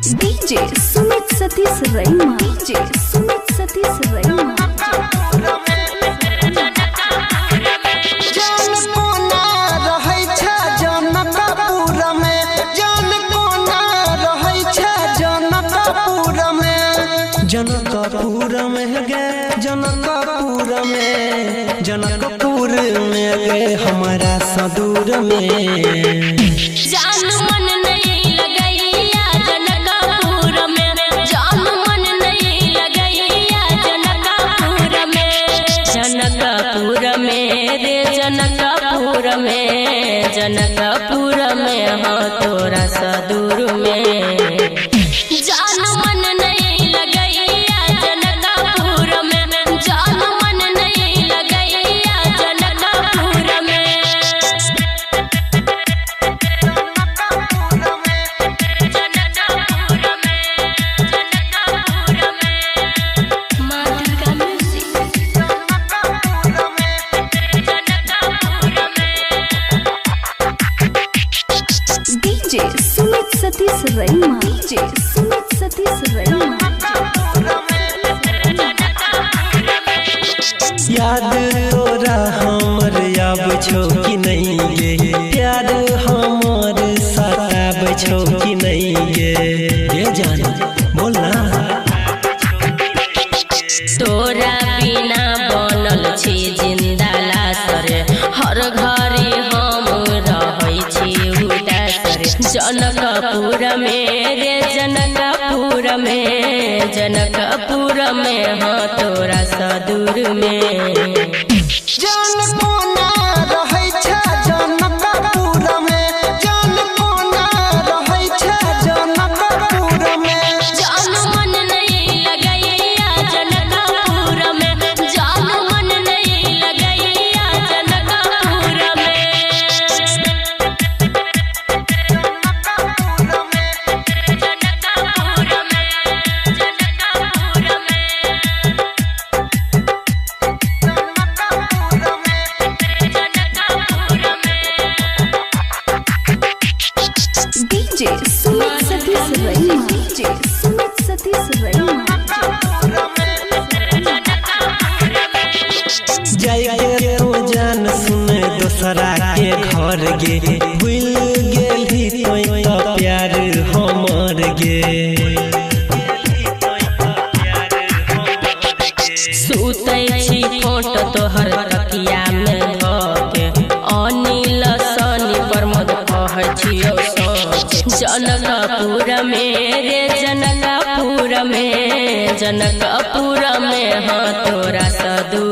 DJ Sumit Satish रैमा DJ Sumit Satish रैमा Janakpur में गए जनकपुर में गए हमारा सदूर में जान मन नहीं लगैया जनकपुर में जान मन नहीं लगैया जनकपुर में रे जनकपुर में हाँ तोरा सदूर में जान मन नहीं लगैया जनकपुर में जान मन नहीं लगैया जनकपुर में माँ Durga music DJ Sumit Satish रैमा DJ Sumit Satish रैमा याद तोरा हमर आब छौ कि नहीं गे प्यार हमर सताब छौ कि नहीं गे ये जान बोल ना तोरा बिना बनल छी जिंदा लाश रे हर घड़ी हम रहै छी उदास रे जनकपुर में रे जनकपुर में हाँ तोरा सदूर में जान कोना रहै छ जनकपुर में जान कोना रहै छ जनकपुर में जान मन नहीं लगैया जनकपुर में जान मन नहीं लगैया जनकपुर डीजे सुमित सतीश रैमा डीजे सुमित सतीश रैमा जय के तो जान सुन दोसरा के घर गे भूल गेली तोय तो प्यार हमर गे सुतै छी फोट तोहर तकिया में धके अनिल सनी प्रमोद कहै छियौ जनकपुर में रे जनकपुर में हाँ तोरा सदूर